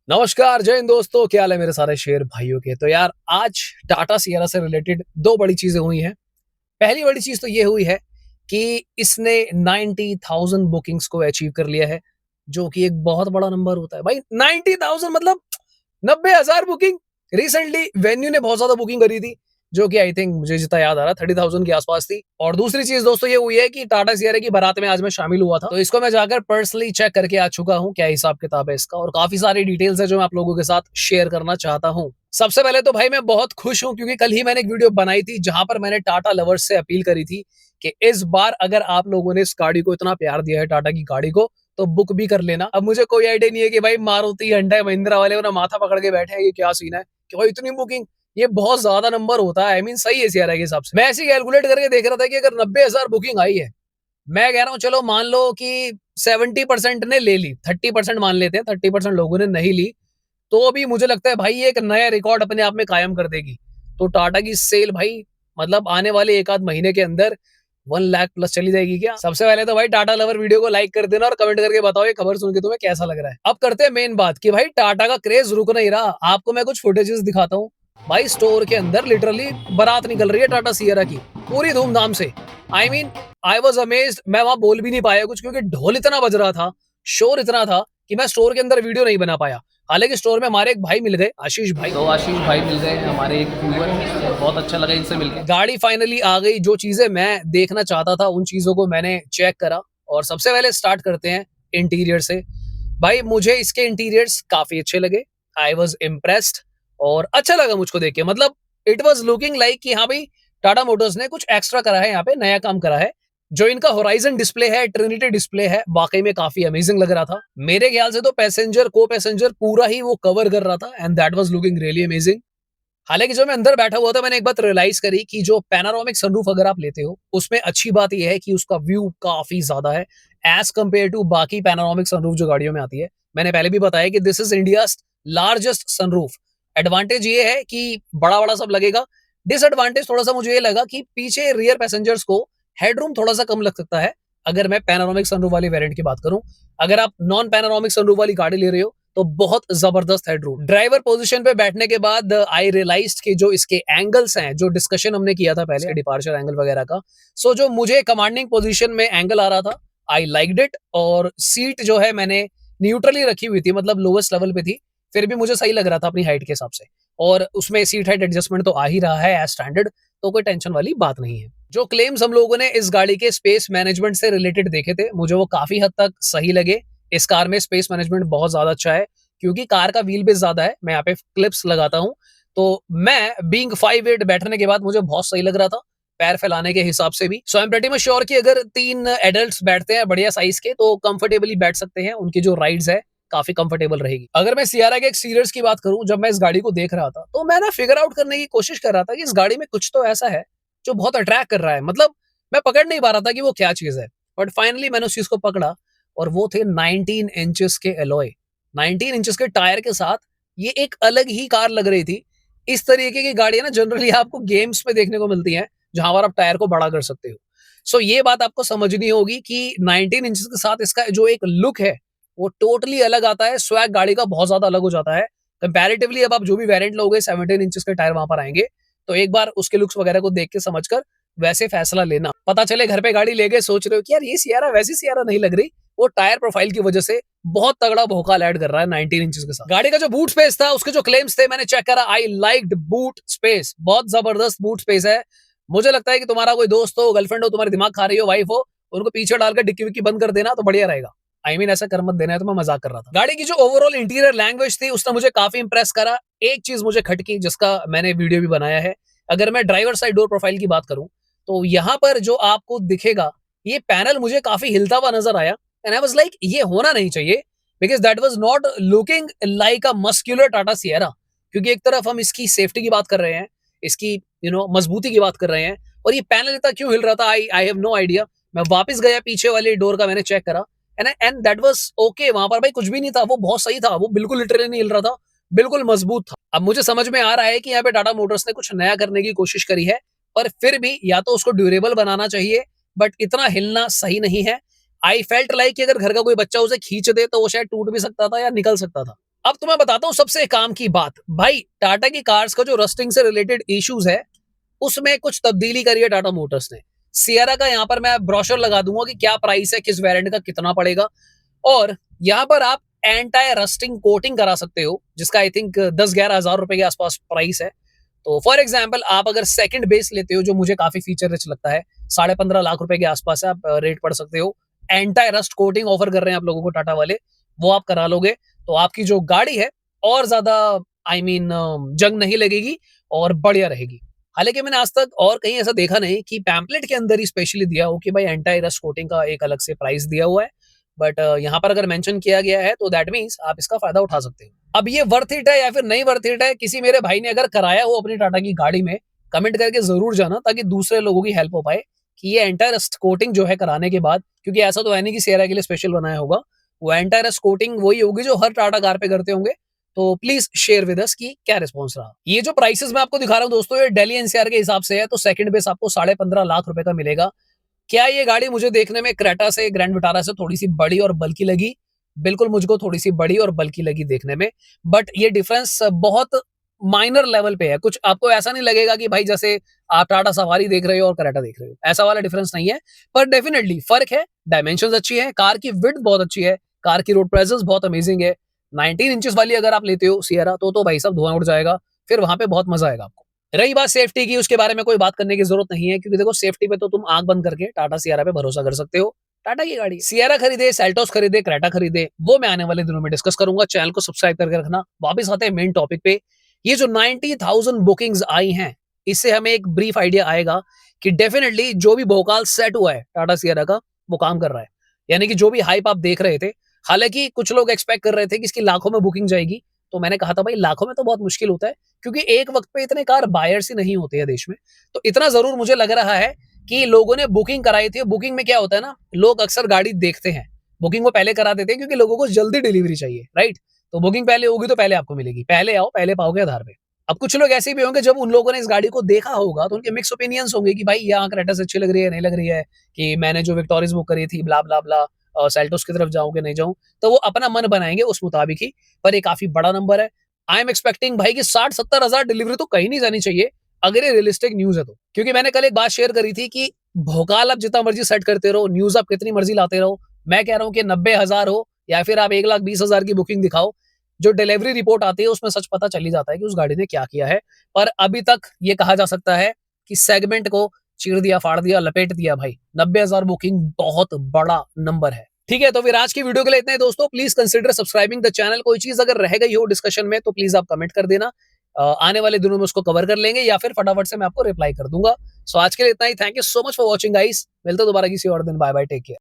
नमस्कार, जय हिंद दोस्तों, क्या हाल है मेरे सारे शेर भाइयों के। तो यार आज टाटा सियारा से रिलेटेड दो बड़ी चीजें हुई हैं। पहली बड़ी चीज तो ये हुई है कि इसने 90,000 बुकिंग्स को अचीव कर लिया है, जो कि एक बहुत बड़ा नंबर होता है भाई। 90,000 मतलब 90,000 बुकिंग। रिसेंटली वेन्यू ने बहुत ज्यादा बुकिंग करी थी, जो कि आई थिंक मुझे जितना याद आ रहा 30,000 के आसपास थी। और दूसरी चीज दोस्तों ये हुई है कि टाटा सियारे की बारात में आज मैं शामिल हुआ था, तो इसको मैं जाकर पर्सनली चेक करके आ चुका हूँ क्या हिसाब किताब है इसका, और काफी सारी डिटेल्स है जो मैं आप लोगों के साथ शेयर करना चाहता हूँ। सबसे पहले तो भाई मैं बहुत खुश हूँ क्योंकि कल ही मैंने एक वीडियो बनाई थी जहां पर मैंने टाटा लवर्स से अपील करी थी कि इस बार अगर आप लोगों ने इस गाड़ी को इतना प्यार दिया है, टाटा की गाड़ी को, तो बुक भी कर लेना। अब मुझे कोई आइडिया नहीं है कि भाई मारुति hyundai महिंद्रा वाले ना माथा पकड़ के बैठे हैं, ये क्या सीन है कि भाई इतनी बुकिंग। ये बहुत ज्यादा नंबर होता है। आई मीन सही है सीआरआई के हिसाब से। मैं ऐसे कैलकुलेट करके देख रहा था कि अगर 90,000 बुकिंग आई है, मैं कह रहा हूँ चलो मान लो कि 70% ने ले ली, 30% मान लेते हैं, 30% लोगों ने नहीं ली, तो भी मुझे लगता है भाई ये एक नया रिकॉर्ड अपने आप में कायम कर देगी। तो टाटा की सेल भाई मतलब आने वाले एक आध महीने के अंदर 1 लाख प्लस चली जाएगी क्या। सबसे पहले तो भाई टाटा लवर वीडियो को लाइक कर देना और कमेंट करके बताओ ये खबर सुन के तुम्हें कैसा लग रहा है। अब करते हैं मेन बात कि भाई टाटा का क्रेज रुक नहीं रहा। आपको मैं कुछ फुटेजेस दिखाता हूँ। भाई स्टोर के अंदर लिटरली बारात निकल रही है टाटा सियरा की पूरी धूमधाम से। I mean I was amazed. मैं वहां बोल भी नहीं पाया कुछ क्योंकि ढोल इतना बज रहा था, शोर इतना था कि मैं स्टोर के अंदर वीडियो नहीं बना पाया। हालांकि स्टोर में हमारे एक भाई मिल गए, आशीष भाई। तो आशीष भाई मिल गए हमारे एक व्यूअर, बहुत अच्छा लगा इनसे मिलकर। गाड़ी फाइनली आ गई। जो चीजें मैं देखना चाहता था उन चीजों को मैंने चेक करा। और सबसे पहले स्टार्ट करते हैं इंटीरियर से। भाई मुझे इसके इंटीरियर्स काफी अच्छे लगे। आई वॉज इम्प्रेस्ड और अच्छा लगा मुझको देख के। मतलब इट वॉज लुकिंग लाइक कि हाँ भाई टाटा मोटर्स ने कुछ एक्स्ट्रा करा है, यहाँ पे नया काम करा है। जो इनका होराइजन डिस्प्ले है, ट्रिनिटी डिस्प्ले है, वाकई में काफी अमेजिंग लग रहा था। मेरे ख्याल से तो पैसेंजर को पैसेंजर पूरा ही वो कवर कर रहा था and that was looking really amazing. हालांकि जो मैं अंदर बैठा हुआ था मैंने एक बात रियलाइज करी कि जो पैनारोमिक सनरूफ अगर आप लेते हो उसमें अच्छी बात यह है कि उसका व्यू काफी ज्यादा है एज कंपेयर टू बाकी पैनारोमिक सनरूफ जो गाड़ियों में आती है। मैंने पहले भी बताया कि this is India largest sunroof. Advantage ये है कि बड़ा बड़ा सब लगेगा। डिसएडवांटेज थोड़ा सा मुझे ये लगा कि पीछे रियर पैसेंजर्स को हेडरूम थोड़ा सा कम लग सकता है अगर मैं पैनारोमिक सनरूफ वाली वेरिएंट की बात करूं। अगर आप नॉन पैनारोमिक सनरूफ वाली गाड़ी ले रहे हो तो बहुत जबरदस्त हेडरूम। ड्राइवर पोजीशन पे बैठने के बाद आई रियलाइज्ड कि जो इसके एंगल्स हैं, जो डिस्कशन हमने किया था पहले डिपार्चर एंगल वगैरह का, सो जो मुझे कमांडिंग पोजीशन में एंगल आ रहा था आई लाइक्ड इट। और सीट जो है मैंने न्यूट्रली रखी हुई थी, मतलब लोवेस्ट लेवल पे थी, फिर भी मुझे सही लग रहा था अपनी हाइट के हिसाब से। और उसमें सीट हाइट एडजस्टमेंट तो आ ही रहा है एज स्टैंडर्ड, तो कोई टेंशन वाली बात नहीं है। जो क्लेम्स हम लोगों ने इस गाड़ी के स्पेस मैनेजमेंट से रिलेटेड देखे थे मुझे वो काफी हद तक सही लगे। इस कार में स्पेस मैनेजमेंट बहुत ज्यादा अच्छा है क्योंकि कार का व्हील बेस ज्यादा है। मैं यहाँ पे क्लिप्स लगाता हूँ तो मैं बीइंग 5'8" बैठने के बाद मुझे बहुत सही लग रहा था पैर फैलाने के हिसाब से भी। So I am pretty much sure कि अगर 3 एडल्ट्स बैठते हैं बढ़िया साइज के तो कंफर्टेबली बैठ सकते हैं। उनकी जो राइड्स है काफी कंफर्टेबल रहेगी। अगर मैं सियारा के एक्सटीरियर्स की बात करूं, जब मैं इस गाड़ी को देख रहा था तो मैं ना फिगर आउट करने की कोशिश कर रहा था कि इस गाड़ी में कुछ तो ऐसा है जो बहुत अट्रैक्ट कर रहा है। मतलब मैं पकड़ नहीं पा रहा था कि वो क्या चीज है, बट फाइनली मैंने उस चीज को पकड़ा और वो थे 19 इंचेस के एलॉय, 19 इंचेस के टायर के साथ। ये एक अलग ही कार लग रही थी। इस तरीके की गाड़ियां ना जनरली आपको गेम्स में देखने को मिलती हैं जहां पर आप टायर को बड़ा कर सकते हो। सो ये बात आपको समझनी होगी कि 19 इंचेस के साथ इसका जो एक लुक है वो टोटली अलग आता है। स्वैग गाड़ी का बहुत ज्यादा अलग हो जाता है कंपैरेटिवली। अब आप जो भी वेरिएंट लोगे 17 इंचेस के टायर वहां पर आएंगे, तो एक बार उसके लुक्स वगैरह को देख के समझकर वैसे फैसला लेना। पता चले घर पे गाड़ी लेके सोच रहे हो कि यार ये सियारा वैसी सियारा नहीं लग रही, वो टायर प्रोफाइल की वजह से बहुत तगड़ा भोकाल ऐड कर रहा है 19 इंचेस के साथ। गाड़ी का जो बूट स्पेस था, उसके जो क्लेम्स थे मैंने चेक करा। आई लाइक्ड बूट स्पेस, बहुत जबरदस्त बूट स्पेस है। मुझे लगता है कि तुम्हारा कोई दोस्त हो, गर्लफ्रेंड हो, तुम्हारे दिमाग खा रही हो, वाइफ हो, उनको पीछे डालकर डिक्की विक्की बंद कर देना तो बढ़िया रहेगा। आई मीन ऐसा कर मत देना है, तो मैं मजाक कर रहा था। गाड़ी की जो ओवरऑल इंटीरियर लैंग्वेज थी उसने मुझे काफी इंप्रेस करा। एक चीज मुझे खटकी जिसका मैंने वीडियो भी बनाया है। अगर मैं ड्राइवर साइड डोर प्रोफाइल की बात करूं तो यहाँ पर जो आपको दिखेगा ये पैनल मुझे काफी हिलता हुआ नजर आया एंड आई वाज लाइक ये होना नहीं चाहिए because that was not looking like a muscular Tata Sierra. क्योंकि एक तरफ हम इसकी सेफ्टी की बात कर रहे हैं, इसकी मजबूती की बात कर रहे हैं, और ये पैनल इतना क्यों हिल रहा था आई हैव नो आइडिया। मैं वापस गया पीछे वाले डोर का, मैंने चेक करा एंड दैट वाज ओके। वहां पर भाई कुछ भी नहीं था, वो बहुत सही था, वो बिल्कुल लिटरली नहीं हिल रहा था, बिल्कुल मजबूत था। अब मुझे समझ में आ रहा है कि यहाँ पे टाटा मोटर्स ने कुछ नया करने की कोशिश करी है, पर फिर भी या तो उसको ड्यूरेबल बनाना चाहिए, बट इतना हिलना सही नहीं है। आई फेल्ट लाइक कि अगर घर का कोई बच्चा उसे खींच दे तो वो शायद टूट भी सकता था या निकल सकता था। अब तुम्हें बताता हूँ सबसे काम की बात। भाई टाटा की कार्स का जो रस्टिंग से रिलेटेड इश्यूज है, उसमें कुछ तब्दीली करी है टाटा मोटर्स ने। सियरा का यहाँ पर मैं ब्रोशर लगा दूंगा कि क्या प्राइस है, किस वेरिएंट का कितना पड़ेगा, और यहाँ पर आप एंटी रस्टिंग कोटिंग करा सकते हो, जिसका आई थिंक 10-11 हजार रुपए के आसपास प्राइस है। तो फॉर एग्जाम्पल आप अगर सेकंड बेस लेते हो, जो मुझे काफी फीचर रिच लगता है, 15.5 लाख रुपए के आसपास है, आप रेट पढ़ सकते हो। एंटी रस्ट कोटिंग ऑफर कर रहे हैं आप लोगों को टाटा वाले, वो आप करा लोगे तो आपकी जो गाड़ी है और ज्यादा जंग नहीं लगेगी और बढ़िया रहेगी। हालांकि मैंने आज तक और कहीं ऐसा देखा नहीं कि पैम्पलेट के अंदर ही स्पेशली दिया हो कि भाई एंटी रस्ट कोटिंग का एक अलग से प्राइस दिया हुआ है, बट यहाँ पर अगर मेंशन किया गया है तो दैट मीन्स आप इसका फायदा उठा सकते हो। अब ये वर्थ इट है या फिर नहीं वर्थ इट है, किसी मेरे भाई ने अगर कराया हो अपनी टाटा की गाड़ी में, कमेंट करके जरूर जाना, ताकि दूसरे लोगों की हेल्प हो पाए कि ये एंटी रस्ट कोटिंग जो है कराने के बाद, क्योंकि ऐसा तो है नहीं कि सियरा के लिए स्पेशल बनाया होगा, वो एंटी रस्ट कोटिंग वही होगी जो हर टाटा कार पे करते होंगे। तो प्लीज शेयर विद अस कि क्या रिस्पॉन्स रहा। ये जो प्राइसेस मैं आपको दिखा रहा हूँ दोस्तों, ये दिल्ली एनसीआर के हिसाब से है, तो सेकंड बेस आपको 15.5 लाख रुपए का मिलेगा। क्या ये गाड़ी मुझे देखने में क्रेटा से, ग्रैंड विटारा से थोड़ी सी बड़ी और बल्कि लगी? बिल्कुल मुझको थोड़ी सी बड़ी और बल्कि लगी देखने में, बट ये डिफरेंस बहुत माइनर लेवल पे है। कुछ आपको ऐसा नहीं लगेगा कि भाई जैसे आप टाटा सफारी देख रहे हो और क्रेटा देख रहे हो, ऐसा वाला डिफरेंस नहीं है। पर डेफिनेटली फर्क है, डायमेंशंस अच्छी है, कार की विड्थ बहुत अच्छी है, कार की रोड प्रेजेंस बहुत अमेजिंग है। 19 इंचेस वाली अगर आप लेते हो सियरा, तो भाई साहब धुआं उड़ जाएगा, फिर वहां पे बहुत मजा आएगा आपको। रही बात सेफ्टी की, उसके बारे में कोई बात करने की जरूरत नहीं है, क्योंकि देखो सेफ्टी पे तो तुम आंख बंद करके टाटा सियारा पे भरोसा कर सकते हो। टाटा की गाड़ी सियारा खरीदे, सेल्टोस खरीदे, क्रेटा खरीदे, वो मैं आने वाले दिनों में डिस्कस करूंगा। चैनल को सब्सक्राइब करके रखना। वापस आते हैं मेन टॉपिक पे। ये जो 90,000 बुकिंग्स आई हैं, इससे हमें एक ब्रीफ आइडिया आएगा कि डेफिनेटली जो भी भोकाल सेट हुआ है टाटा सियारा का, वो काम कर रहा है। यानी कि जो भी हाइप आप देख रहे थे, हालांकि कुछ लोग एक्सपेक्ट कर रहे थे कि इसकी लाखों में बुकिंग जाएगी, तो मैंने कहा था भाई लाखों में तो बहुत मुश्किल होता है, क्योंकि एक वक्त पे इतने कार बायर्स ही नहीं होते हैं देश में। तो इतना जरूर मुझे लग रहा है कि लोगों ने बुकिंग कराई थी। बुकिंग में क्या होता है ना, लोग अक्सर गाड़ी देखते हैं, बुकिंग वो पहले करा देते हैं, क्योंकि लोगों को जल्दी डिलीवरी चाहिए, राइट? तो बुकिंग पहले होगी तो पहले आपको मिलेगी, पहले आओ पहले पाओगे आधार पे। अब कुछ लोग ऐसे भी होंगे, जब उन लोगों ने इस गाड़ी को देखा होगा तो उनके मिक्स ओपिनियंस होंगे कि भाई यहाँ क्रेटस अच्छी लग रही है, नहीं लग रही है, कि मैंने जो विक्टोरियस बुक करी थी, ब्ला ब्ला ब्ला, सेल्टोस की तरफ जाऊं कि नहीं जाऊं, तो वो अपना मन बनाएंगे उस मुताबिक ही। पर ये काफी बड़ा नंबर है। आई एम एक्सपेक्टिंग भाई कि 60-70 हजार डिलीवरी तो कहीं नहीं जानी चाहिए, अगर ये रियलिस्टिक न्यूज है तो। क्योंकि मैंने कल एक बात शेयर करी थी कि भोकाल आप जितना मर्जी सेट करते रहो, न्यूज आप कितनी मर्जी लाते रहो, मैं कह रहा हूँ कि 90,000 हो या फिर आप 1,20,000 की बुकिंग दिखाओ, जो डिलीवरी रिपोर्ट आती है उसमें सच पता चल ही जाता है कि उस गाड़ी ने क्या किया है। पर अभी तक ये कहा जा सकता है कि सेगमेंट को चीर दिया, फाड़ दिया, लपेट दिया भाई। 90,000 बुकिंग बहुत बड़ा नंबर है। ठीक है, तो फिर आज की वीडियो के लिए इतना ही दोस्तों। Please consider subscribing the channel. कोई चीज अगर रह गई हो डिस्कशन में तो प्लीज आप कमेंट कर देना, आने वाले दिनों में उसको कवर कर लेंगे, या फिर फटाफट से मैं आपको रिप्लाई कर दूंगा। सो आज के लिए इतना ही। Thank you so much for watching guys. मिलते हैं दोबारा किसी और दिन। Bye bye, take care.